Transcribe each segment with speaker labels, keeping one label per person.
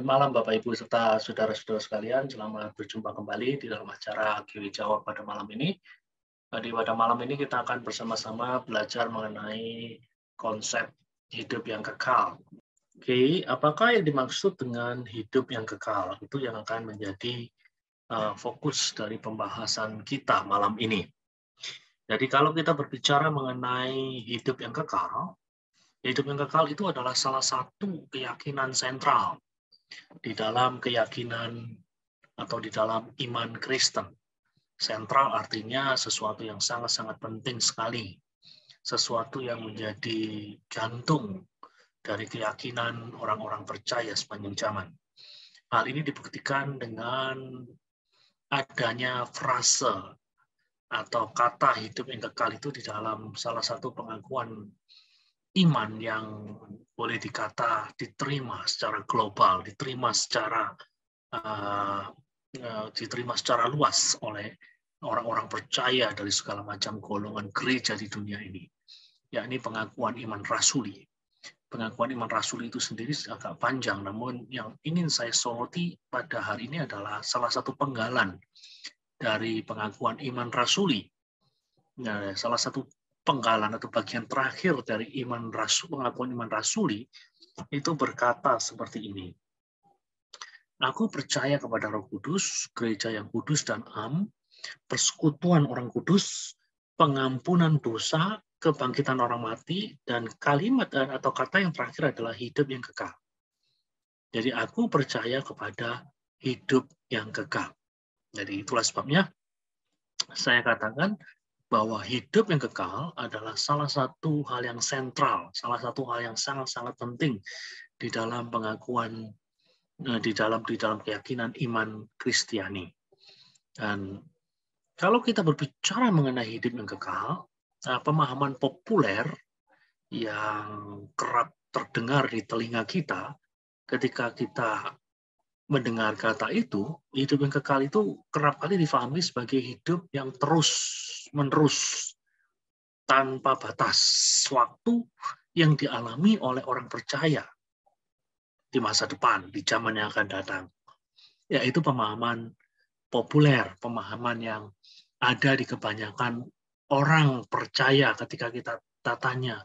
Speaker 1: Selamat malam Bapak Ibu serta saudara-saudara sekalian. Selamat berjumpa kembali di dalam acara QI Jawab pada malam ini. Pada malam ini kita akan bersama-sama belajar mengenai konsep hidup yang kekal. Oke, apakah yang dimaksud dengan hidup yang kekal? Itu yang akan menjadi fokus dari pembahasan kita malam ini. Jadi kalau kita berbicara mengenai hidup yang kekal itu adalah salah satu keyakinan sentral di dalam keyakinan atau di dalam iman Kristen. Sentral artinya sesuatu yang sangat-sangat penting sekali. Sesuatu yang menjadi jantung dari keyakinan orang-orang percaya sepanjang zaman. Hal ini dibuktikan dengan adanya frase atau kata hidup yang kekal itu di dalam salah satu pengakuan iman yang boleh dikata diterima secara global, diterima secara luas oleh orang-orang percaya dari segala macam golongan gereja di dunia ini, yakni pengakuan iman rasuli. Pengakuan iman rasuli itu sendiri agak panjang, namun yang ingin saya soroti pada hari ini adalah salah satu penggalan dari pengakuan iman rasuli. Nah, salah satu penggalan atau bagian terakhir dari pengakuan iman rasuli itu berkata seperti ini. Aku percaya kepada Roh Kudus, gereja yang kudus dan am, persekutuan orang kudus, pengampunan dosa, kebangkitan orang mati, dan kalimat atau kata yang terakhir adalah hidup yang kekal. Jadi aku percaya kepada hidup yang kekal. Jadi itulah sebabnya saya katakan bahwa hidup yang kekal adalah salah satu hal yang sentral, salah satu hal yang sangat-sangat penting di dalam pengakuan, di dalam keyakinan iman Kristiani. Dan kalau kita berbicara mengenai hidup yang kekal, pemahaman populer yang kerap terdengar di telinga kita ketika kita mendengar kata itu, hidup yang kekal itu kerap kali difahami sebagai hidup yang terus-menerus, tanpa batas waktu yang dialami oleh orang percaya di masa depan, di zaman yang akan datang. Yaitu pemahaman populer, pemahaman yang ada di kebanyakan orang percaya ketika kita tanya,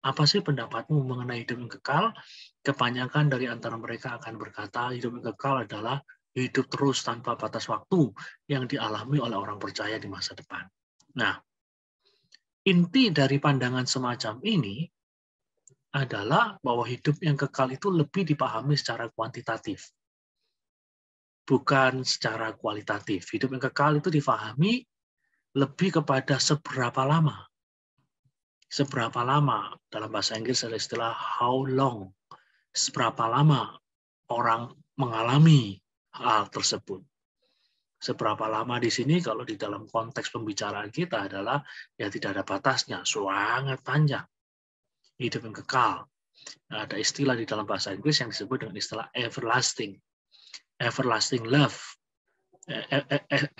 Speaker 1: apa sih pendapatmu mengenai hidup yang kekal? Kebanyakan dari antara mereka akan berkata, hidup yang kekal adalah hidup terus tanpa batas waktu yang dialami oleh orang percaya di masa depan. Nah, inti dari pandangan semacam ini adalah bahwa hidup yang kekal itu lebih dipahami secara kuantitatif, bukan secara kualitatif. Hidup yang kekal itu difahami lebih kepada seberapa lama. Seberapa lama, dalam bahasa Inggris ada istilah how long. Seberapa lama orang mengalami hal tersebut. Seberapa lama di sini kalau di dalam konteks pembicaraan kita adalah ya tidak ada batasnya, sangat panjang. Hidup yang kekal. Nah, ada istilah di dalam bahasa Inggris yang disebut dengan istilah everlasting. Everlasting love.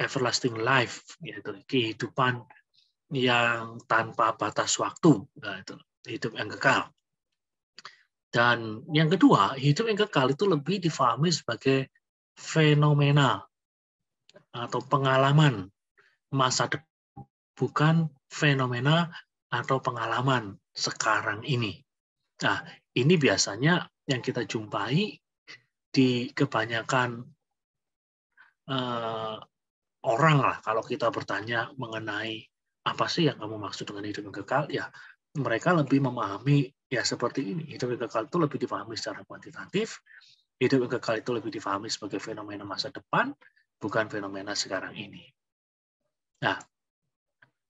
Speaker 1: Everlasting life, yaitu kehidupan yang tanpa batas waktu. Nah, itu hidup yang kekal. Dan yang kedua, hidup yang kekal itu lebih difahami sebagai fenomena atau pengalaman masa depan, bukan fenomena atau pengalaman sekarang ini. Nah, ini biasanya yang kita jumpai di kebanyakan orang lah. Kalau kita bertanya mengenai apa sih yang kamu maksud dengan hidup yang kekal, ya mereka lebih memahami ya seperti ini. Hidup yang kekal itu lebih dipahami secara kuantitatif. Hidup yang kekal itu lebih dipahami sebagai fenomena masa depan, bukan fenomena sekarang ini. Nah,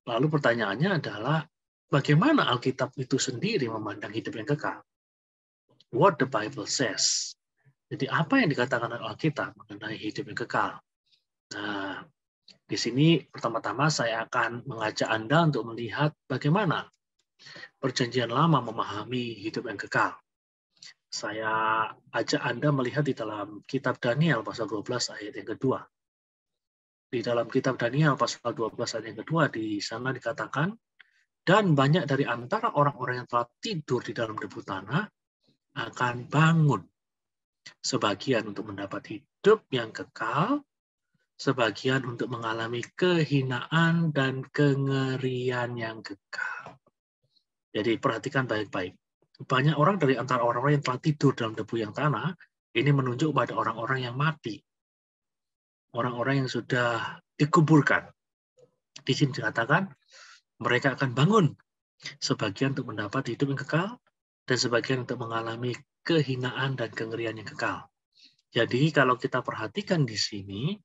Speaker 1: lalu pertanyaannya adalah bagaimana Alkitab itu sendiri memandang hidup yang kekal? What the Bible says. Jadi apa yang dikatakan oleh Alkitab mengenai hidup yang kekal? Nah, di sini pertama-tama saya akan mengajak Anda untuk melihat bagaimana Perjanjian Lama memahami hidup yang kekal. Saya ajak Anda melihat di dalam kitab Daniel pasal 12 ayat yang kedua. Di dalam kitab Daniel pasal 12 ayat yang kedua, di sana dikatakan, dan banyak dari antara orang-orang yang telah tidur di dalam debu tanah akan bangun Sebagian untuk mendapat hidup yang kekal, sebagian untuk mengalami kehinaan dan kengerian yang kekal. Jadi perhatikan baik-baik. Banyak orang dari antara orang-orang yang telah tidur dalam debu yang tanah, ini menunjuk pada orang-orang yang mati. Orang-orang yang sudah dikuburkan. Di sini dikatakan, mereka akan bangun. Sebagian untuk mendapat hidup yang kekal, dan sebagian untuk mengalami kehinaan dan kengerian yang kekal. Jadi kalau kita perhatikan di sini,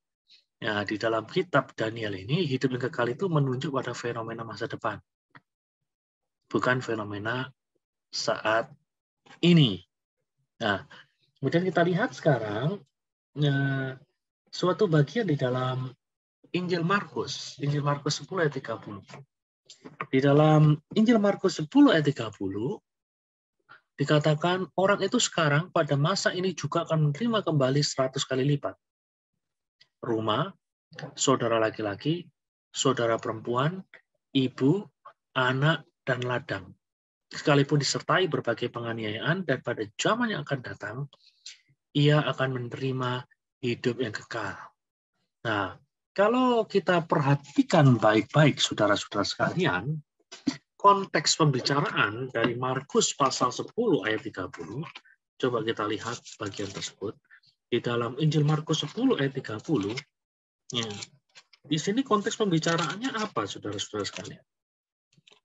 Speaker 1: ya, di dalam kitab Daniel ini, hidup yang kekal itu menunjuk pada fenomena masa depan. Bukan fenomena saat ini. Nah, kemudian kita lihat sekarang suatu bagian di dalam Injil Markus 10 ayat 30. Di dalam Injil Markus 10 ayat 30 dikatakan orang itu sekarang pada masa ini juga akan menerima kembali 100 kali lipat. Rumah, saudara laki-laki, saudara perempuan, ibu, anak, dan ladang. Sekalipun disertai berbagai penganiayaan, dan pada zaman yang akan datang, ia akan menerima hidup yang kekal. Nah, kalau kita perhatikan baik-baik, saudara-saudara sekalian, konteks pembicaraan dari Markus pasal 10 ayat 30, coba kita lihat bagian tersebut. Di dalam Injil Markus 10 ayat 30, ya, di sini konteks pembicaraannya apa, saudara-saudara sekalian?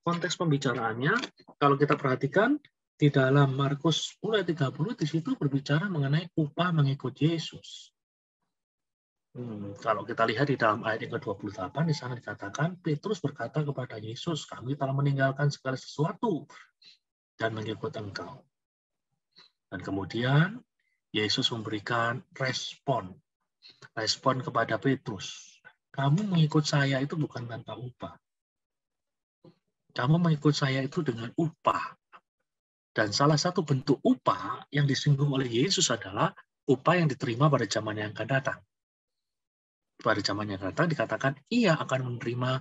Speaker 1: Konteks pembicaraannya, kalau kita perhatikan, di dalam Markus 10 ayat 30, di situ berbicara mengenai upah mengikut Yesus. Kalau kita lihat di dalam ayat yang ke-28, di sana dikatakan, Petrus berkata kepada Yesus, kami telah meninggalkan segala sesuatu dan mengikut Engkau. Dan kemudian, Yesus memberikan respon kepada Petrus. Kamu mengikut saya itu bukan tanpa upah. Kamu mengikut saya itu dengan upah. Dan salah satu bentuk upah yang disinggung oleh Yesus adalah upah yang diterima pada zaman yang akan datang. Pada zaman yang akan datang dikatakan ia akan menerima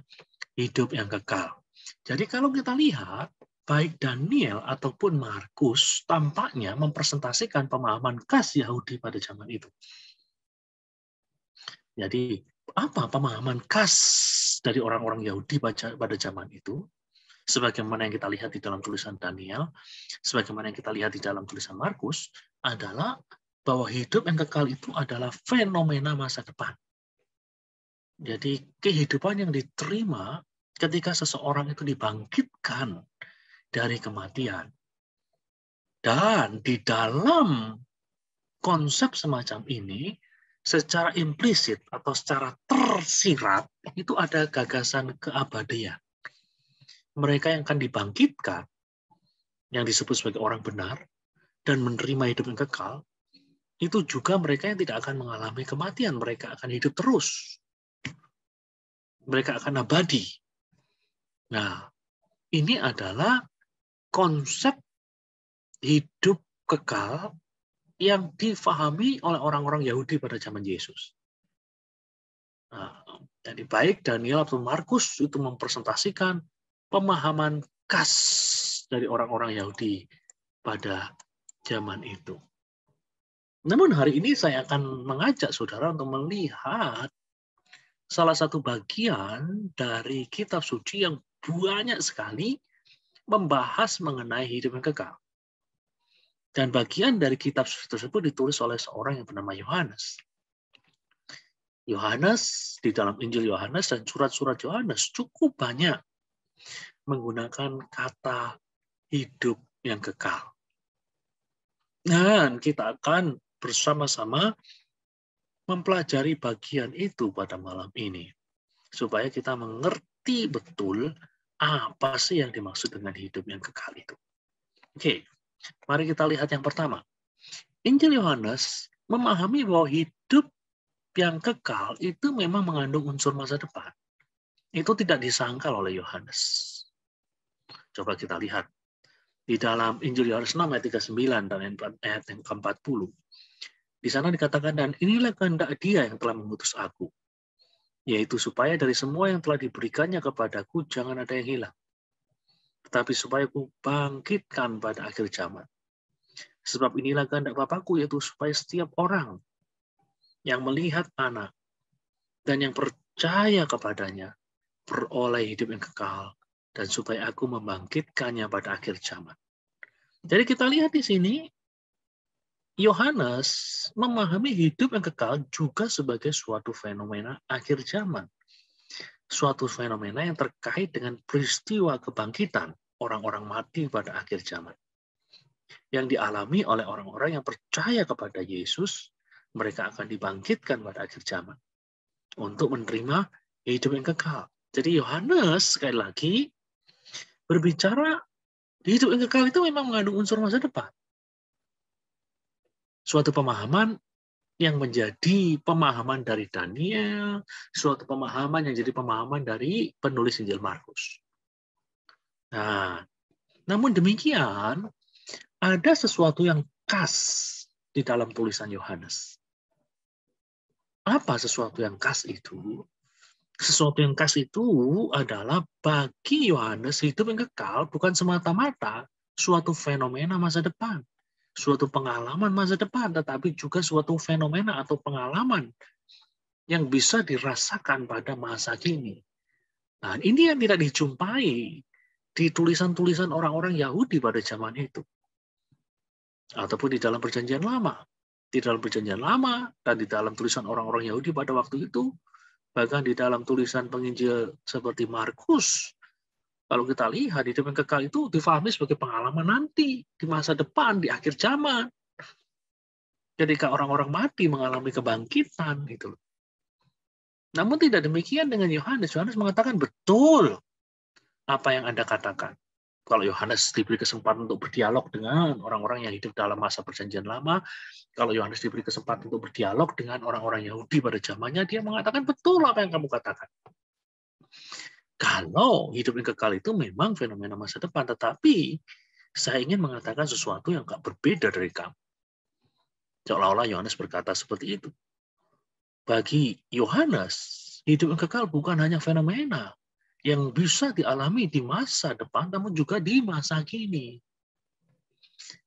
Speaker 1: hidup yang kekal. Jadi kalau kita lihat, baik Daniel ataupun Markus tampaknya mempresentasikan pemahaman khas Yahudi pada zaman itu. Jadi apa pemahaman khas dari orang-orang Yahudi pada zaman itu? Sebagaimana yang kita lihat di dalam tulisan Daniel, sebagaimana yang kita lihat di dalam tulisan Markus, adalah bahwa hidup yang kekal itu adalah fenomena masa depan. Jadi kehidupan yang diterima ketika seseorang itu dibangkitkan dari kematian. Dan di dalam konsep semacam ini, secara implisit atau secara tersirat, itu ada gagasan keabadian. Mereka yang akan dibangkitkan, yang disebut sebagai orang benar, dan menerima hidup yang kekal, itu juga mereka yang tidak akan mengalami kematian. Mereka akan hidup terus. Mereka akan abadi. Nah, ini adalah konsep hidup kekal yang difahami oleh orang-orang Yahudi pada zaman Yesus. Nah, jadi baik Daniel atau Markus itu mempresentasikan pemahaman khas dari orang-orang Yahudi pada zaman itu. Namun hari ini saya akan mengajak saudara untuk melihat salah satu bagian dari kitab suci yang banyak sekali membahas mengenai hidup yang kekal. Dan bagian dari kitab suci tersebut ditulis oleh seorang yang bernama Yohanes. Yohanes, di dalam Injil Yohanes dan surat-surat Yohanes cukup banyak menggunakan kata hidup yang kekal. Dan kita akan bersama-sama mempelajari bagian itu pada malam ini. Supaya kita mengerti betul apa sih yang dimaksud dengan hidup yang kekal itu. Oke, mari kita lihat yang pertama. Injil Yohanes memahami bahwa hidup yang kekal itu memang mengandung unsur masa depan. Itu tidak disangkal oleh Yohanes. Coba kita lihat. Di dalam Injil Yohanes 6 ayat 39 dan ayat yang ke-40. Di sana dikatakan, dan inilah kehendak Dia yang telah mengutus aku. Yaitu supaya dari semua yang telah diberikannya kepadaku, jangan ada yang hilang. Tetapi supaya aku bangkitkan pada akhir zaman. Sebab inilah kehendak Bapakku, yaitu supaya setiap orang yang melihat Anak dan yang percaya kepadanya beroleh hidup yang kekal, dan supaya aku membangkitkannya pada akhir zaman. Jadi kita lihat di sini, Yohanes memahami hidup yang kekal juga sebagai suatu fenomena akhir zaman. Suatu fenomena yang terkait dengan peristiwa kebangkitan orang-orang mati pada akhir zaman. Yang dialami oleh orang-orang yang percaya kepada Yesus, mereka akan dibangkitkan pada akhir zaman untuk menerima hidup yang kekal. Jadi Yohanes sekali lagi berbicara hidup yang kekal itu memang mengandung unsur masa depan. Suatu pemahaman yang menjadi pemahaman dari Daniel, suatu pemahaman yang jadi pemahaman dari penulis Injil Markus. Nah, namun demikian, ada sesuatu yang khas di dalam tulisan Yohanes. Apa sesuatu yang khas itu? Sesuatu yang khas itu adalah bagi Yohanes hidup yang kekal bukan semata-mata suatu fenomena masa depan, suatu pengalaman masa depan, tetapi juga suatu fenomena atau pengalaman yang bisa dirasakan pada masa kini. Nah, ini yang tidak dijumpai di tulisan-tulisan orang-orang Yahudi pada zaman itu. Ataupun di dalam Perjanjian Lama. Di dalam Perjanjian Lama dan di dalam tulisan orang-orang Yahudi pada waktu itu, bahkan di dalam tulisan penginjil seperti Markus, kalau kita lihat hidup yang kekal itu difahami sebagai pengalaman nanti, di masa depan, di akhir zaman. Ketika orang-orang mati mengalami kebangkitan. Gitu. Namun tidak demikian dengan Yohanes. Yohanes mengatakan betul apa yang Anda katakan. Kalau Yohanes diberi kesempatan untuk berdialog dengan orang-orang yang hidup dalam masa Perjanjian Lama, kalau Yohanes diberi kesempatan untuk berdialog dengan orang-orang Yahudi pada zamannya, dia mengatakan betul apa yang kamu katakan. Kalau hidup yang kekal itu memang fenomena masa depan, tetapi saya ingin mengatakan sesuatu yang gak berbeda dari kamu. Seolah-olah Yohanes berkata seperti itu. Bagi Yohanes, hidup yang kekal bukan hanya fenomena yang bisa dialami di masa depan, namun juga di masa kini.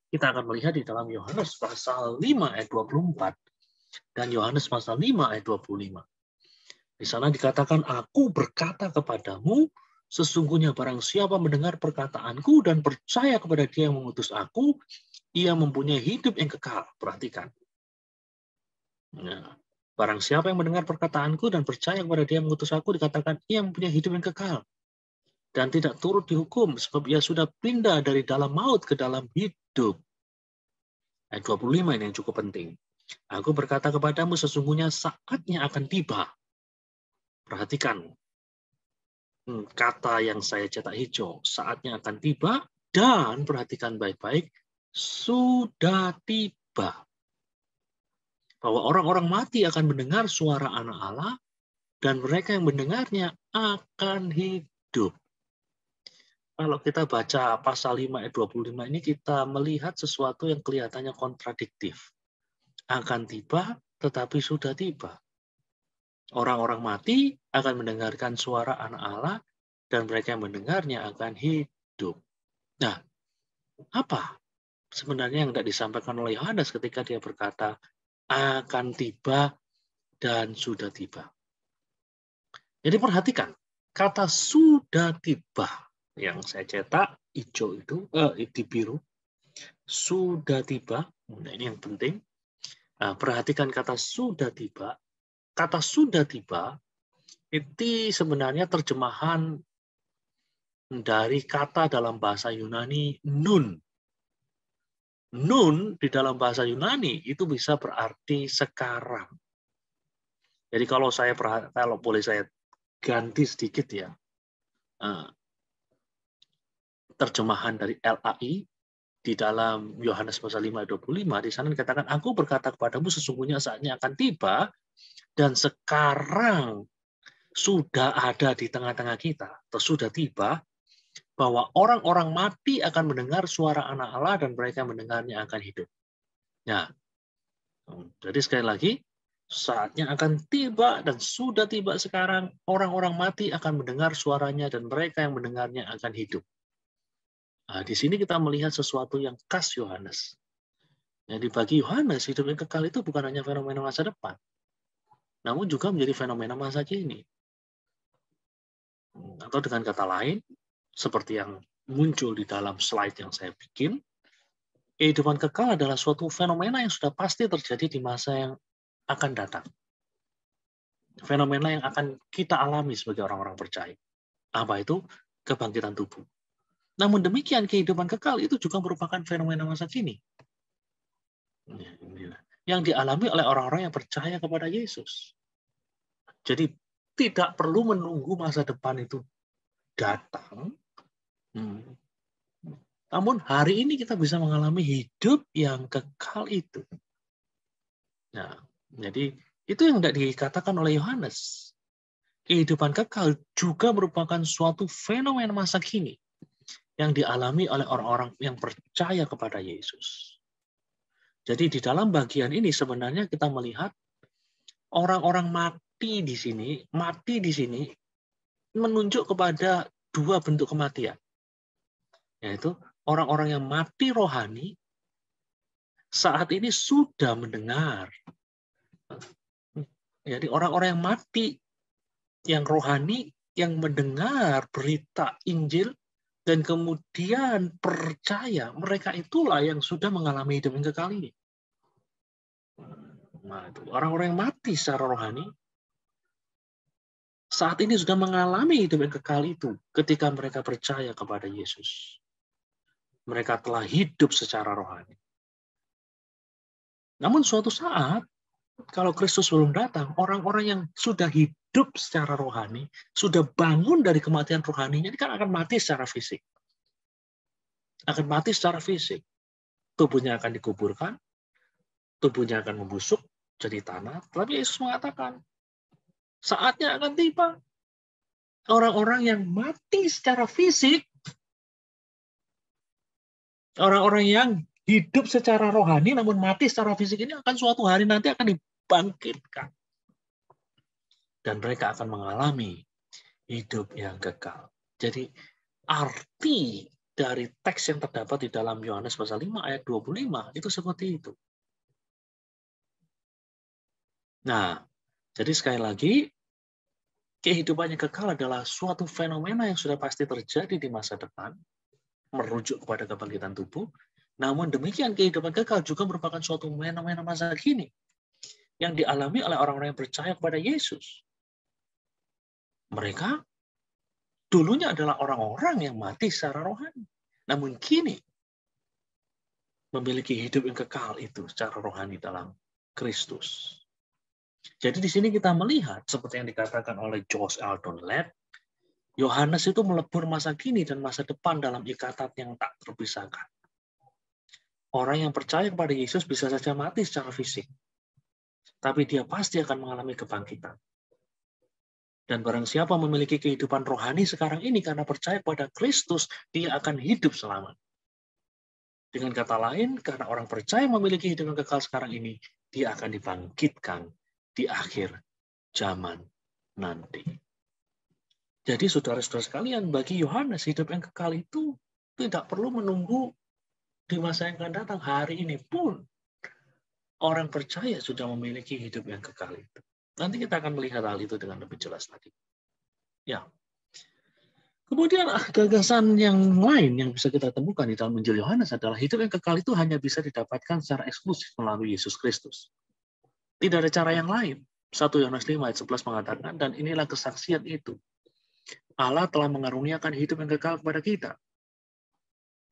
Speaker 1: Kita akan melihat di dalam Yohanes pasal 5 ayat 24 dan Yohanes pasal 5 ayat 25. Di sana dikatakan, aku berkata kepadamu, sesungguhnya barang siapa mendengar perkataanku dan percaya kepada dia yang mengutus aku, ia mempunyai hidup yang kekal. Perhatikan. Nah, barang siapa yang mendengar perkataanku dan percaya kepada dia yang mengutus aku, dikatakan ia mempunyai hidup yang kekal. Dan tidak turut dihukum, sebab ia sudah pindah dari dalam maut ke dalam hidup. Ayat 25 ini yang cukup penting. Aku berkata kepadamu, sesungguhnya saatnya akan tiba. Perhatikan kata yang saya cetak hijau. Saatnya akan tiba, dan perhatikan baik-baik, sudah tiba. Bahwa orang-orang mati akan mendengar suara Anak Allah, dan mereka yang mendengarnya akan hidup. Kalau kita baca pasal 5 ayat 25 ini, kita melihat sesuatu yang kelihatannya kontradiktif. Akan tiba, tetapi sudah tiba. Orang-orang mati akan mendengarkan suara Anak Allah, dan mereka yang mendengarnya akan hidup. Nah, apa sebenarnya yang tidak disampaikan oleh Yohanes ketika dia berkata, akan tiba dan sudah tiba? Jadi perhatikan, kata sudah tiba, yang saya cetak hijau itu di biru, sudah tiba. Nah, ini yang penting. Nah, perhatikan kata sudah tiba. Kata sudah tiba itu sebenarnya terjemahan dari kata dalam bahasa Yunani nun. Nun di dalam bahasa Yunani itu bisa berarti sekarang. Jadi kalau boleh saya ganti sedikit ya. Terjemahan dari LAI di dalam Yohanes pasal 5 ayat 25, di sana dikatakan, aku berkata kepadamu sesungguhnya saatnya akan tiba dan sekarang sudah ada di tengah-tengah kita, atau sudah tiba, bahwa orang-orang mati akan mendengar suara Anak Allah dan mereka mendengarnya akan hidup. Nah, jadi sekali lagi, saatnya akan tiba dan sudah tiba sekarang, orang-orang mati akan mendengar suaranya dan mereka yang mendengarnya akan hidup. Nah, di sini kita melihat sesuatu yang khas Yohanes. Jadi bagi Yohanes, hidup yang kekal itu bukan hanya fenomena masa depan, namun juga menjadi fenomena masa kini. Atau dengan kata lain, seperti yang muncul di dalam slide yang saya bikin, kehidupan kekal adalah suatu fenomena yang sudah pasti terjadi di masa yang akan datang. Fenomena yang akan kita alami sebagai orang-orang percaya. Apa itu? Kebangkitan tubuh. Namun demikian, kehidupan kekal itu juga merupakan fenomena masa kini. Yang dialami oleh orang-orang yang percaya kepada Yesus. Jadi tidak perlu menunggu masa depan itu datang. Namun hari ini kita bisa mengalami hidup yang kekal itu. Nah, jadi itu yang tidak dikatakan oleh Yohanes. Kehidupan kekal juga merupakan suatu fenomena masa kini yang dialami oleh orang-orang yang percaya kepada Yesus. Jadi di dalam bagian ini sebenarnya kita melihat orang-orang mati di sini menunjuk kepada dua bentuk kematian. Yaitu orang-orang yang mati rohani saat ini sudah mendengar. Jadi orang-orang yang mati, yang rohani, yang mendengar berita Injil, dan kemudian percaya, mereka itulah yang sudah mengalami hidup yang kekal ini. Nah, itu orang-orang yang mati secara rohani, saat ini sudah mengalami hidup yang kekal itu ketika mereka percaya kepada Yesus. Mereka telah hidup secara rohani. Namun suatu saat, kalau Kristus belum datang, orang-orang yang sudah hidup secara rohani, sudah bangun dari kematian rohaninya, ini kan akan mati secara fisik. Akan mati secara fisik. Tubuhnya akan dikuburkan, tubuhnya akan membusuk jadi tanah. Tapi Yesus mengatakan, saatnya akan tiba. Orang-orang yang mati secara fisik, orang-orang yang hidup secara rohani namun mati secara fisik ini akan suatu hari nanti akan dibangkitkan. Dan mereka akan mengalami hidup yang kekal. Jadi arti dari teks yang terdapat di dalam Yohanes pasal 5 ayat 25 itu seperti itu. Nah, jadi sekali lagi, kehidupan yang kekal adalah suatu fenomena yang sudah pasti terjadi di masa depan, merujuk kepada kebangkitan tubuh. Namun demikian, kehidupan kekal juga merupakan suatu fenomena masa kini yang dialami oleh orang-orang yang percaya kepada Yesus. Mereka dulunya adalah orang-orang yang mati secara rohani. Namun kini memiliki hidup yang kekal itu secara rohani dalam Kristus. Jadi di sini kita melihat, seperti yang dikatakan oleh Josh Eldon Ladd, Yohanes itu melebur masa kini dan masa depan dalam ikatan yang tak terpisahkan. Orang yang percaya kepada Yesus bisa saja mati secara fisik, tapi dia pasti akan mengalami kebangkitan. Dan barang siapa memiliki kehidupan rohani sekarang ini karena percaya pada Kristus, dia akan hidup selamanya. Dengan kata lain, karena orang percaya memiliki hidup yang kekal sekarang ini, dia akan dibangkitkan di akhir zaman nanti. Jadi saudara-saudara sekalian, bagi Yohanes hidup yang kekal itu tidak perlu menunggu di masa yang akan datang. Hari ini pun orang percaya sudah memiliki hidup yang kekal itu. Nanti kita akan melihat hal itu dengan lebih jelas lagi. Ya. Kemudian gagasan yang lain yang bisa kita temukan di dalam Injil Yohanes adalah hidup yang kekal itu hanya bisa didapatkan secara eksklusif melalui Yesus Kristus. Tidak ada cara yang lain. 1 Yohanes 5 ayat 11 mengatakan, dan inilah kesaksian itu. Allah telah mengaruniakan hidup yang kekal kepada kita.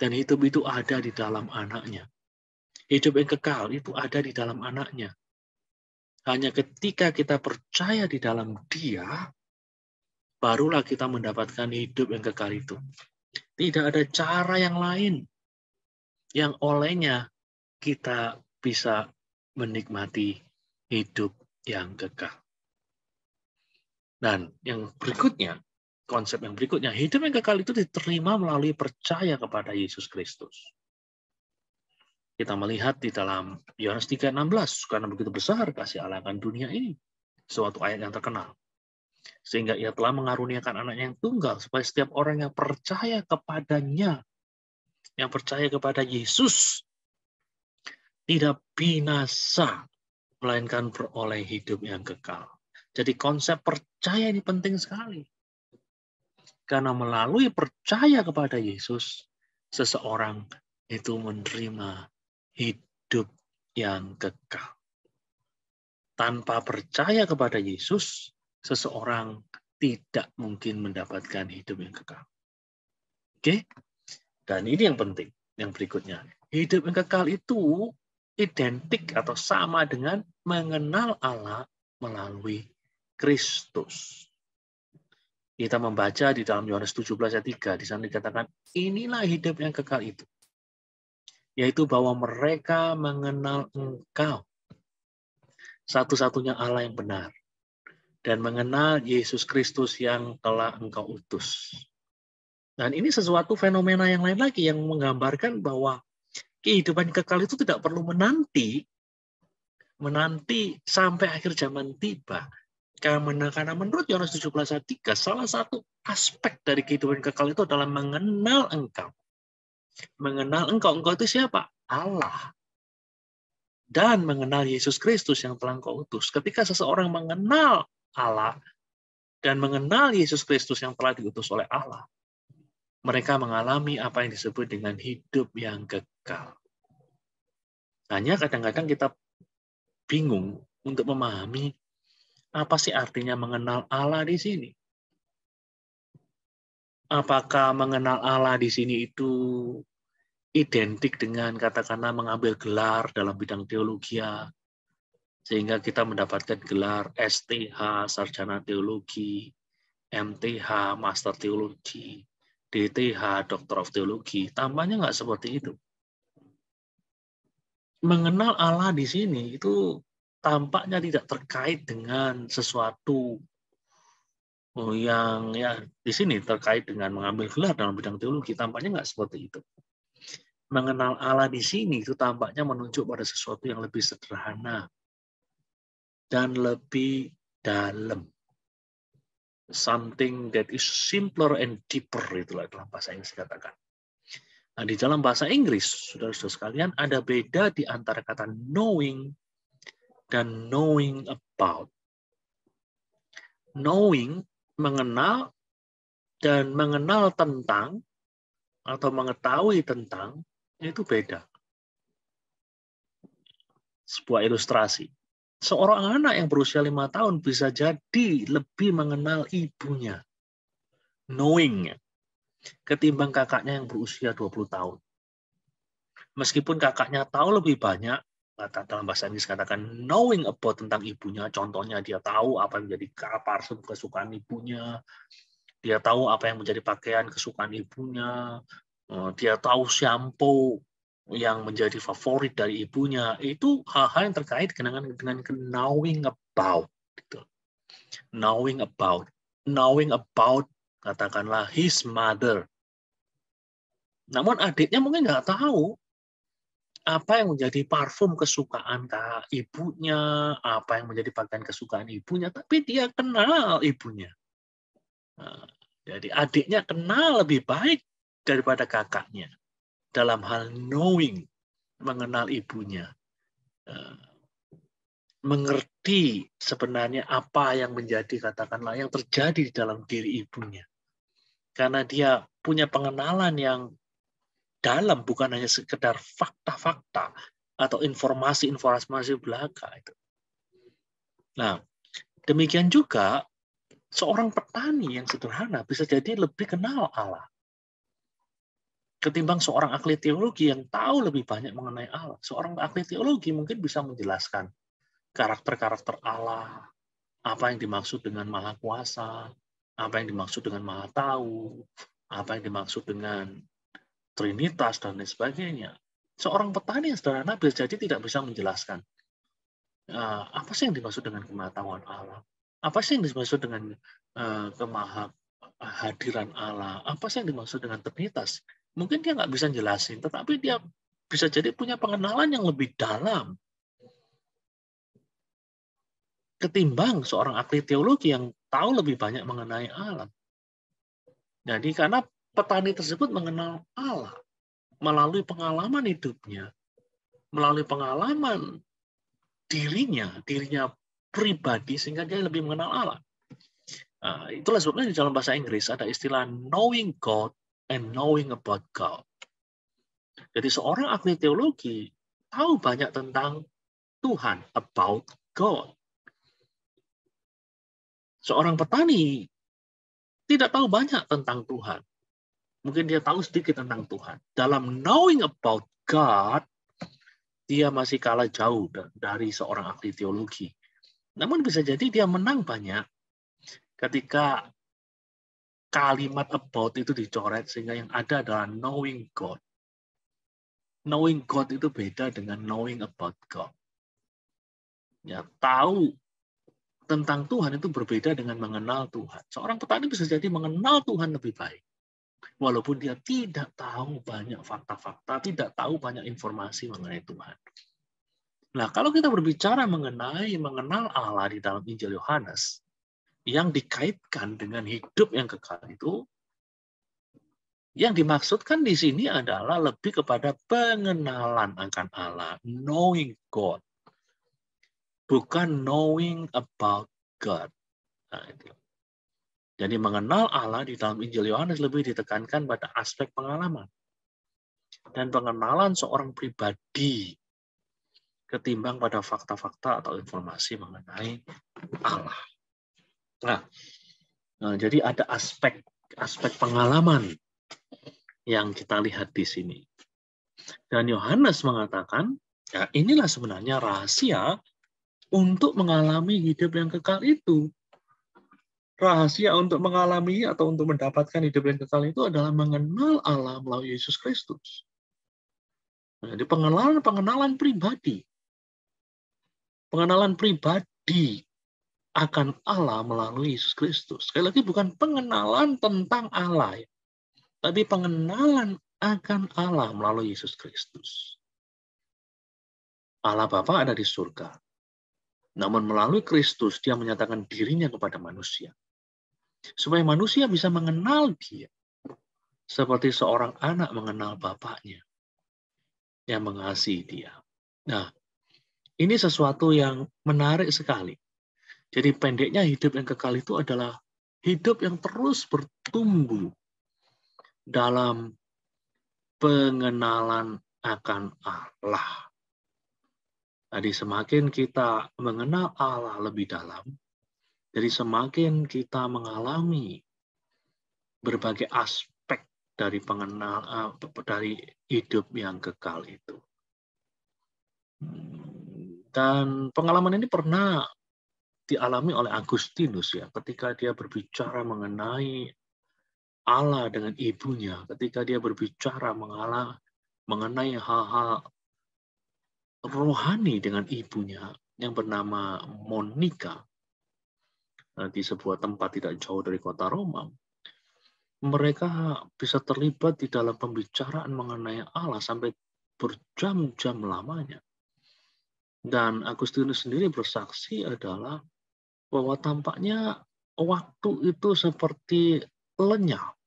Speaker 1: Dan hidup itu ada di dalam anaknya. Hidup yang kekal itu ada di dalam anaknya. Hanya ketika kita percaya di dalam Dia, barulah kita mendapatkan hidup yang kekal itu. Tidak ada cara yang lain yang olehnya kita bisa menikmati hidup yang kekal. Dan yang berikutnya, konsep yang berikutnya, hidup yang kekal itu diterima melalui percaya kepada Yesus Kristus. Kita melihat di dalam Yohanes 3:16, karena begitu besar kasih Allah akan dunia ini, suatu ayat yang terkenal. Sehingga ia telah mengaruniakan anaknya yang tunggal, supaya setiap orang yang percaya kepadanya, yang percaya kepada Yesus, tidak binasa, melainkan beroleh hidup yang kekal. Jadi konsep percaya ini penting sekali. Karena melalui percaya kepada Yesus, seseorang itu menerima hidup yang kekal. Tanpa percaya kepada Yesus, seseorang tidak mungkin mendapatkan hidup yang kekal. Oke? Dan ini yang penting, yang berikutnya. Hidup yang kekal itu identik atau sama dengan mengenal Allah melalui Kristus. Kita membaca di dalam Yohanes 17 ayat 3, di sana dikatakan, inilah hidup yang kekal itu, yaitu bahwa mereka mengenal Engkau, satu-satunya Allah yang benar, dan mengenal Yesus Kristus yang telah Engkau utus. Dan ini sesuatu fenomena yang lain lagi yang menggambarkan bahwa kehidupan kekal itu tidak perlu menanti sampai akhir zaman tiba. Karena menurut Yohanes 17 ayat 3, salah satu aspek dari kehidupan kekal itu adalah mengenal Engkau. Mengenal Engkau itu siapa? Allah. Dan mengenal Yesus Kristus yang telah Engkau utus. Ketika seseorang mengenal Allah dan mengenal Yesus Kristus yang telah diutus oleh Allah, mereka mengalami apa yang disebut dengan hidup yang kekal. Hanya kadang-kadang kita bingung untuk memahami apa sih artinya mengenal Allah di sini. Apakah mengenal Allah di sini itu identik dengan katakanlah mengambil gelar dalam bidang teologi, sehingga kita mendapatkan gelar STH, Sarjana Teologi, MTH, Master Teologi, DTH, Doctor of Theology. Tampaknya nggak seperti itu. Mengenal Allah di sini itu tampaknya tidak terkait dengan sesuatu yang ya di sini terkait dengan mengambil gelar dalam bidang teologi. Tampaknya nggak seperti itu. Mengenal Allah di sini itu tampaknya menunjuk pada sesuatu yang lebih sederhana dan lebih dalam. Something that is simpler and deeper, itulah dalam bahasa Inggris dikatakan. Nah, di dalam bahasa Inggris, saudara-saudara sekalian, ada beda di antara kata knowing dan knowing about. Knowing, mengenal, dan mengenal tentang, atau mengetahui tentang, itu beda. Sebuah ilustrasi. Seorang anak yang berusia 5 tahun bisa jadi lebih mengenal ibunya, knowing-nya, ketimbang kakaknya yang berusia 20 tahun. Meskipun kakaknya tahu lebih banyak, dalam bahasa Inggris katakan knowing about tentang ibunya, contohnya dia tahu apa yang menjadi parfum kesukaan ibunya, dia tahu apa yang menjadi pakaian kesukaan ibunya, dia tahu shampoo yang menjadi favorit dari ibunya, itu hal-hal yang terkait dengan knowing about. Gitu. Knowing about, katakanlah his mother. Namun adiknya mungkin nggak tahu apa yang menjadi parfum kesukaan ibunya, apa yang menjadi pakaian kesukaan ibunya, tapi dia kenal ibunya. Nah, jadi adiknya kenal lebih baik daripada kakaknya dalam hal knowing, mengenal ibunya. Mengerti sebenarnya apa yang menjadi, katakanlah, yang terjadi di dalam diri ibunya. Karena dia punya pengenalan yang dalam, bukan hanya sekedar fakta-fakta atau informasi-informasi belaka. Nah, demikian juga seorang petani yang sederhana bisa jadi lebih kenal Allah ketimbang seorang ahli teologi yang tahu lebih banyak mengenai Allah. Seorang ahli teologi mungkin bisa menjelaskan karakter-karakter Allah, apa yang dimaksud dengan Maha Kuasa, apa yang dimaksud dengan Maha Tahu, apa yang dimaksud dengan Trinitas, dan lain sebagainya. Seorang petani yang sederhana bisa jadi tidak bisa menjelaskan apa sih yang dimaksud dengan kemahatauan Allah, apa sih yang dimaksud dengan kemahahadiran Allah, apa sih yang dimaksud dengan Trinitas. Mungkin dia nggak bisa jelasin, tetapi dia bisa jadi punya pengenalan yang lebih dalam ketimbang seorang ahli teologi yang tahu lebih banyak mengenai Allah. Jadi karena petani tersebut mengenal Allah melalui pengalaman hidupnya, melalui pengalaman dirinya pribadi, sehingga dia lebih mengenal Allah. Nah, itulah sebabnya di dalam bahasa Inggris ada istilah knowing God and knowing about God. Jadi seorang ahli teologi tahu banyak tentang Tuhan, about God. Seorang petani tidak tahu banyak tentang Tuhan. Mungkin dia tahu sedikit tentang Tuhan. Dalam knowing about God, dia masih kalah jauh dari seorang ahli teologi. Namun bisa jadi dia menang banyak ketika kalimat about itu dicoret, sehingga yang ada adalah knowing God. Knowing God itu beda dengan knowing about God. Ya, tahu tentang Tuhan itu berbeda dengan mengenal Tuhan. Seorang petani bisa jadi mengenal Tuhan lebih baik, walaupun dia tidak tahu banyak fakta-fakta, tidak tahu banyak informasi mengenai Tuhan. Nah, kalau kita berbicara mengenal Allah di dalam Injil Yohanes, yang dikaitkan dengan hidup yang kekal itu, yang dimaksudkan di sini adalah lebih kepada pengenalan akan Allah, knowing God, bukan knowing about God. Nah, itu. Jadi mengenal Allah di dalam Injil Yohanes lebih ditekankan pada aspek pengalaman dan pengenalan seorang pribadi ketimbang pada fakta-fakta atau informasi mengenai Allah. Nah, jadi ada aspek pengalaman yang kita lihat di sini. Dan Yohanes mengatakan, ya inilah sebenarnya rahasia untuk mengalami hidup yang kekal itu. Rahasia untuk mengalami atau untuk mendapatkan hidup yang kekal itu adalah mengenal Allah melalui Yesus Kristus. Jadi pengenalan pribadi. Pengenalan pribadi akan Allah melalui Yesus Kristus. Sekali lagi bukan pengenalan tentang Allah, tapi pengenalan akan Allah melalui Yesus Kristus. Allah Bapa ada di surga. Namun melalui Kristus dia menyatakan dirinya kepada manusia. Supaya manusia bisa mengenal dia. Seperti seorang anak mengenal bapaknya. Yang mengasihi dia. Nah, ini sesuatu yang menarik sekali. Jadi pendeknya hidup yang kekal itu adalah hidup yang terus bertumbuh dalam pengenalan akan Allah. Jadi semakin kita mengenal Allah lebih dalam, jadi semakin kita mengalami berbagai aspek dari dari hidup yang kekal itu. Dan pengalaman ini pernah dialami oleh Agustinus ya, ketika dia berbicara mengenai Allah dengan ibunya, ketika dia berbicara mengenai hal-hal rohani dengan ibunya yang bernama Monica di sebuah tempat tidak jauh dari kota Roma. Mereka bisa terlibat di dalam pembicaraan mengenai Allah sampai berjam-jam lamanya. Dan Agustinus sendiri bersaksi adalah bahwa tampaknya waktu itu seperti lenyap.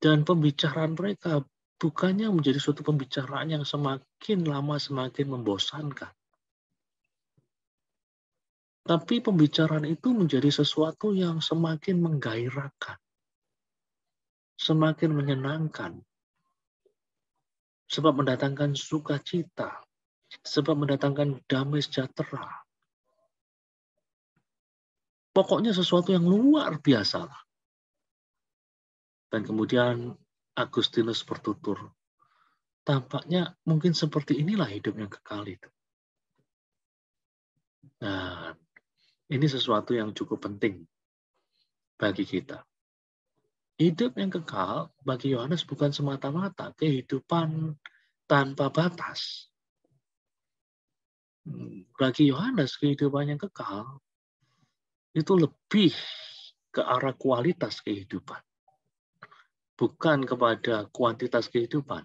Speaker 1: Dan pembicaraan mereka bukannya menjadi suatu pembicaraan yang semakin lama semakin membosankan. Tapi pembicaraan itu menjadi sesuatu yang semakin menggairahkan. Semakin menyenangkan. Sebab mendatangkan sukacita. Sebab mendatangkan damai sejahtera. Pokoknya sesuatu yang luar biasa. Dan kemudian Agustinus bertutur, tampaknya mungkin seperti inilah hidup yang kekal itu. Nah, ini sesuatu yang cukup penting bagi kita. Hidup yang kekal bagi Yohanes bukan semata-mata kehidupan tanpa batas. Bagi Yohanes, kehidupan yang kekal itu lebih ke arah kualitas kehidupan. Bukan kepada kuantitas kehidupan.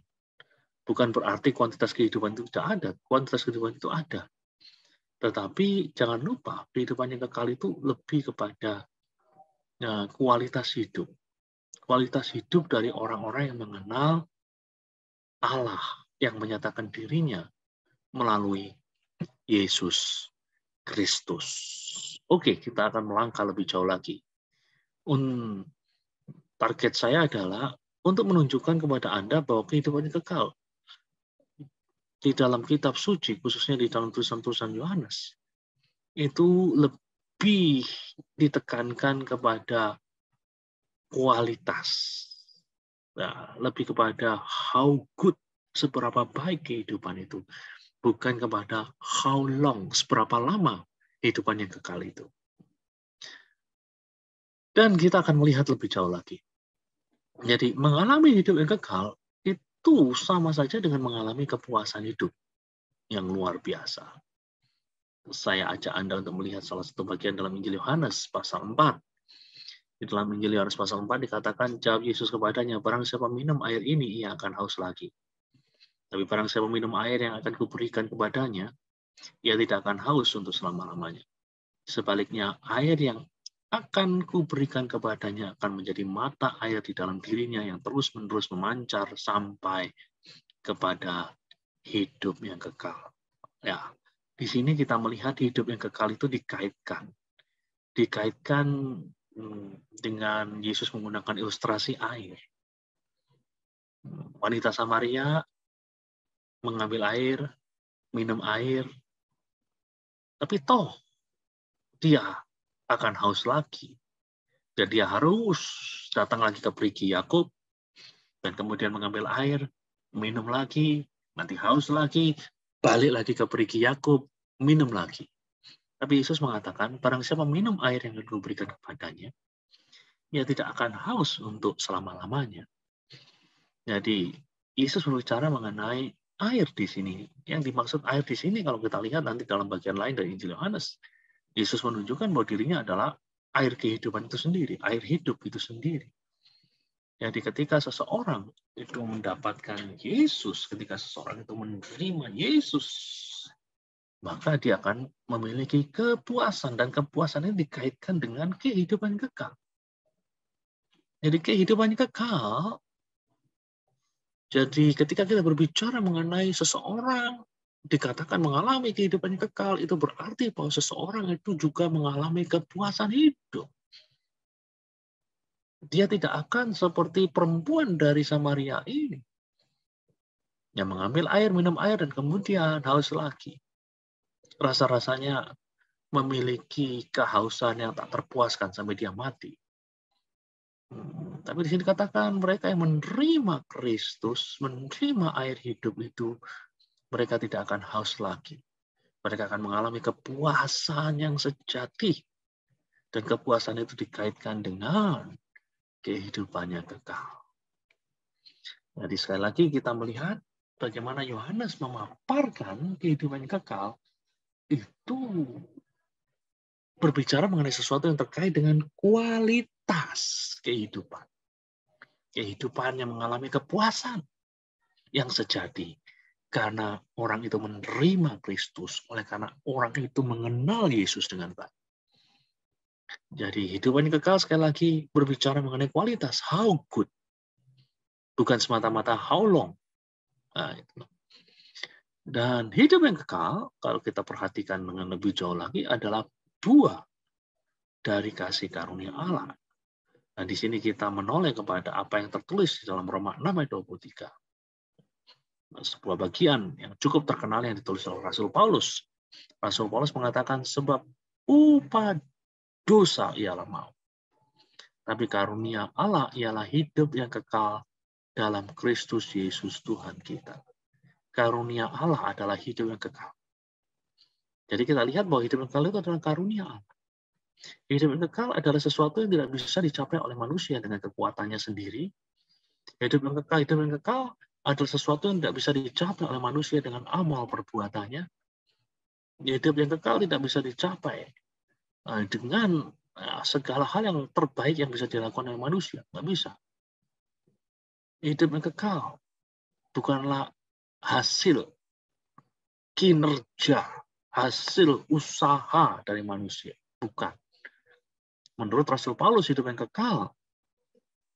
Speaker 1: Bukan berarti kuantitas kehidupan itu tidak ada. Kuantitas kehidupan itu ada. Tetapi jangan lupa, kehidupan yang kekal itu lebih kepada kualitas hidup. Kualitas hidup dari orang-orang yang mengenal Allah yang menyatakan dirinya melalui Yesus Kristus. Oke, kita akan melangkah lebih jauh lagi. Target saya adalah untuk menunjukkan kepada Anda bahwa kehidupan yang kekal di dalam kitab suci, khususnya di dalam tulisan-tulisan Yohanes, itu lebih ditekankan kepada kualitas. Nah, lebih kepada how good, seberapa baik kehidupan itu. Bukan kepada how long, seberapa lama kehidupan yang kekal itu. Dan kita akan melihat lebih jauh lagi. Jadi, mengalami hidup yang kekal itu sama saja dengan mengalami kepuasan hidup yang luar biasa. Saya ajak Anda untuk melihat salah satu bagian dalam Injil Yohanes pasal 4. Di dalam Injil Yohanes pasal 4 dikatakan, jawab Yesus kepadanya, barang siapa minum air ini, ia akan haus lagi. Tapi barang siapa minum air yang akan kuberikan kepadanya, ia tidak akan haus untuk selama-lamanya. Sebaliknya, air yang akan kuberikan kepadanya akan menjadi mata air di dalam dirinya yang terus-menerus memancar sampai kepada hidup yang kekal. Ya, di sini kita melihat hidup yang kekal itu dikaitkan dengan Yesus menggunakan ilustrasi air. Wanita Samaria mengambil air, minum air, tapi toh dia akan haus lagi. Dan dia harus datang lagi ke perigi Yakub dan kemudian mengambil air, minum lagi, nanti haus lagi, balik lagi ke perigi Yakub, minum lagi. Tapi Yesus mengatakan, barang siapa minum air yang diberikan kepadanya, ia tidak akan haus untuk selama-lamanya. Jadi, Yesus berbicara mengenai air di sini. Yang dimaksud air di sini, kalau kita lihat nanti dalam bagian lain dari Injil Yohanes, Yesus menunjukkan bahwa dirinya adalah air kehidupan itu sendiri, air hidup itu sendiri. Jadi ketika seseorang itu mendapatkan Yesus, ketika seseorang itu menerima Yesus, maka dia akan memiliki kepuasan, dan kepuasan ini dikaitkan dengan kehidupan kekal. Jadi kehidupan kekal, jadi ketika kita berbicara mengenai seseorang dikatakan mengalami kehidupan kekal, itu berarti bahwa seseorang itu juga mengalami kepuasan hidup. Dia tidak akan seperti perempuan dari Samaria ini, yang mengambil air, minum air, dan kemudian haus lagi. Rasa-rasanya memiliki kehausan yang tak terpuaskan sampai dia mati. Tapi di sini dikatakan mereka yang menerima Kristus, menerima air hidup itu, mereka tidak akan haus lagi. Mereka akan mengalami kepuasan yang sejati. Dan kepuasan itu dikaitkan dengan kehidupannya kekal. Jadi sekali lagi kita melihat bagaimana Yohanes memaparkan kehidupan yang kekal itu berbicara mengenai sesuatu yang terkait dengan kualitas kehidupan. Kehidupan yang mengalami kepuasan yang sejati. Karena orang itu menerima Kristus, oleh karena orang itu mengenal Yesus dengan baik. Jadi hidupan yang kekal sekali lagi berbicara mengenai kualitas, how good. Bukan semata-mata how long. Nah, itu. Dan hidup yang kekal, kalau kita perhatikan dengan lebih jauh lagi, adalah buah dari kasih karunia Allah. Nah, di sini kita menoleh kepada apa yang tertulis di dalam Roma 6 ayat 23. Nah, sebuah bagian yang cukup terkenal yang ditulis oleh Rasul Paulus. Rasul Paulus mengatakan, sebab upah dosa ialah maut. Tapi karunia Allah ialah hidup yang kekal dalam Kristus Yesus Tuhan kita. Karunia Allah adalah hidup yang kekal. Jadi kita lihat bahwa hidup yang kekal itu adalah karunia Allah. Hidup yang kekal adalah sesuatu yang tidak bisa dicapai oleh manusia dengan kekuatannya sendiri. Hidup yang kekal adalah sesuatu yang tidak bisa dicapai oleh manusia dengan amal perbuatannya. Hidup yang kekal tidak bisa dicapai dengan segala hal yang terbaik yang bisa dilakukan oleh manusia. Nggak bisa. Hidup yang kekal bukanlah hasil kinerja, hasil usaha dari manusia. Bukan. Menurut Rasul Paulus, hidup yang kekal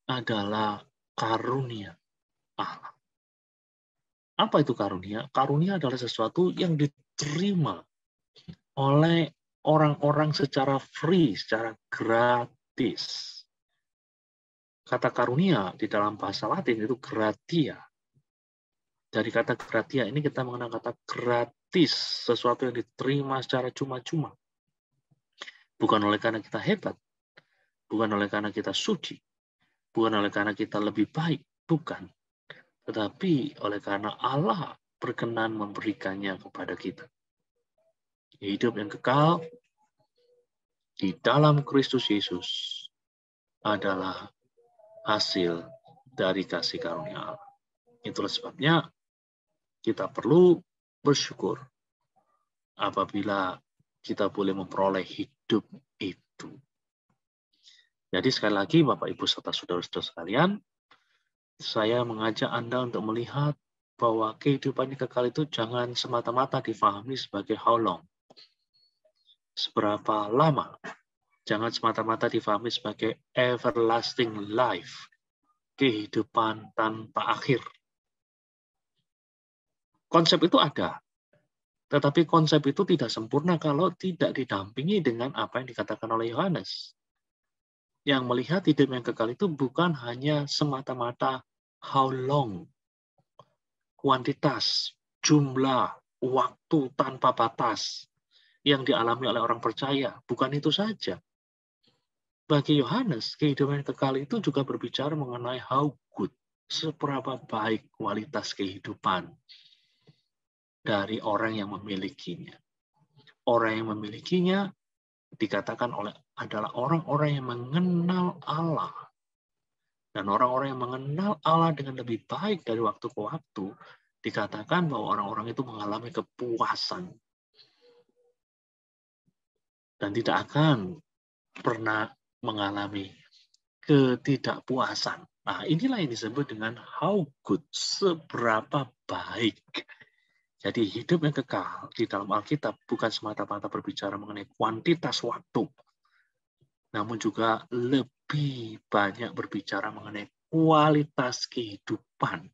Speaker 1: adalah karunia Allah. Apa itu karunia? Karunia adalah sesuatu yang diterima oleh orang-orang secara free, secara gratis. Kata karunia di dalam bahasa Latin itu gratia. Dari kata gratia ini kita mengenal kata gratis, sesuatu yang diterima secara cuma-cuma. Bukan oleh karena kita hebat, bukan oleh karena kita suci, bukan oleh karena kita lebih baik, bukan. Tetapi oleh karena Allah berkenan memberikannya kepada kita. Hidup yang kekal di dalam Kristus Yesus adalah hasil dari kasih karunia Allah. Itulah sebabnya kita perlu bersyukur apabila kita boleh memperoleh hidup itu. Jadi sekali lagi Bapak Ibu serta saudara-saudara sekalian, saya mengajak Anda untuk melihat bahwa kehidupan yang kekal itu jangan semata-mata difahami sebagai how long. Seberapa lama. Jangan semata-mata difahami sebagai everlasting life. Kehidupan tanpa akhir. Konsep itu ada. Tetapi konsep itu tidak sempurna kalau tidak didampingi dengan apa yang dikatakan oleh Yohanes. Yang melihat hidup yang kekal itu bukan hanya semata-mata how long. Kuantitas, jumlah, waktu tanpa batas yang dialami oleh orang percaya. Bukan itu saja. Bagi Yohanes, kehidupan yang kekal itu juga berbicara mengenai how good, seberapa baik kualitas kehidupan dari orang yang memilikinya. Orang yang memilikinya dikatakan adalah orang-orang yang mengenal Allah. Dan orang-orang yang mengenal Allah dengan lebih baik dari waktu ke waktu, dikatakan bahwa orang-orang itu mengalami kepuasan. Dan tidak akan pernah mengalami ketidakpuasan. Nah, inilah yang disebut dengan how good, seberapa baik. Jadi hidup yang kekal di dalam Alkitab bukan semata-mata berbicara mengenai kuantitas waktu, namun juga lebih banyak berbicara mengenai kualitas kehidupan.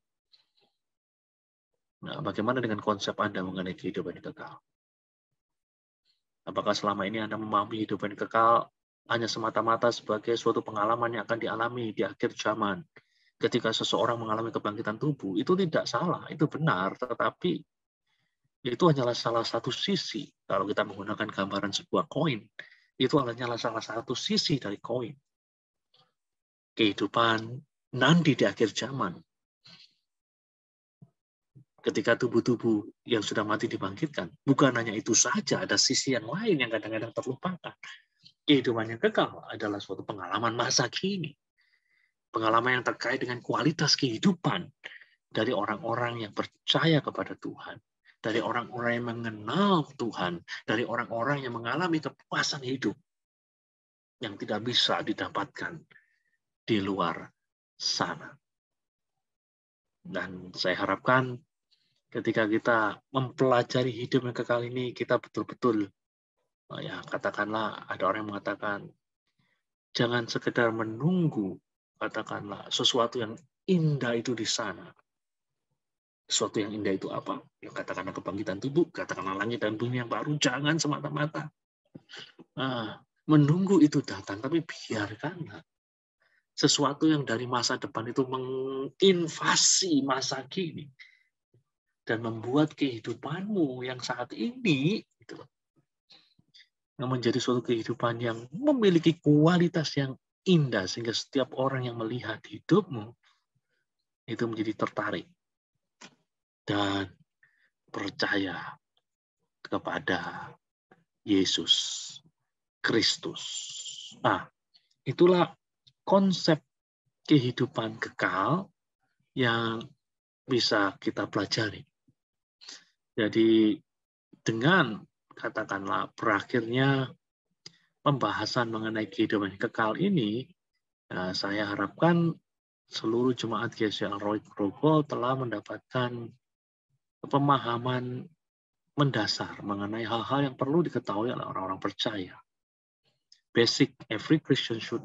Speaker 1: Nah, bagaimana dengan konsep Anda mengenai kehidupan yang kekal? Apakah selama ini Anda memahami kehidupan yang kekal hanya semata-mata sebagai suatu pengalaman yang akan dialami di akhir zaman? Ketika seseorang mengalami kebangkitan tubuh, itu tidak salah, itu benar, tetapi itu hanyalah salah satu sisi. Kalau kita menggunakan gambaran sebuah koin, itu hanyalah salah satu sisi dari koin. Kehidupan nanti di akhir zaman, ketika tubuh-tubuh yang sudah mati dibangkitkan, bukan hanya itu saja, ada sisi yang lain yang kadang-kadang terlupakan. Kehidupan yang kekal adalah suatu pengalaman masa kini. Pengalaman yang terkait dengan kualitas kehidupan dari orang-orang yang percaya kepada Tuhan. Dari orang-orang yang mengenal Tuhan. Dari orang-orang yang mengalami kepuasan hidup yang tidak bisa didapatkan di luar sana. Dan saya harapkan ketika kita mempelajari hidup yang kekal ini, kita betul-betul, ya katakanlah ada orang yang mengatakan, jangan sekedar menunggu, katakanlah sesuatu yang indah itu di sana. Sesuatu yang indah itu apa? Ya katakanlah kebangkitan tubuh, katakanlah langit dan bumi yang baru, jangan semata-mata menunggu itu datang, tapi biarkanlah sesuatu yang dari masa depan itu menginvasi masa kini dan membuat kehidupanmu yang saat ini gitu, menjadi suatu kehidupan yang memiliki kualitas yang indah sehingga setiap orang yang melihat hidupmu itu menjadi tertarik dan percaya kepada Yesus Kristus. Nah, itulah konsep kehidupan kekal yang bisa kita pelajari. Jadi dengan katakanlah berakhirnya pembahasan mengenai kehidupan kekal ini, saya harapkan seluruh jemaat GCL Roy Grogol telah mendapatkan pemahaman mendasar mengenai hal-hal yang perlu diketahui oleh orang-orang percaya. Basic every Christian should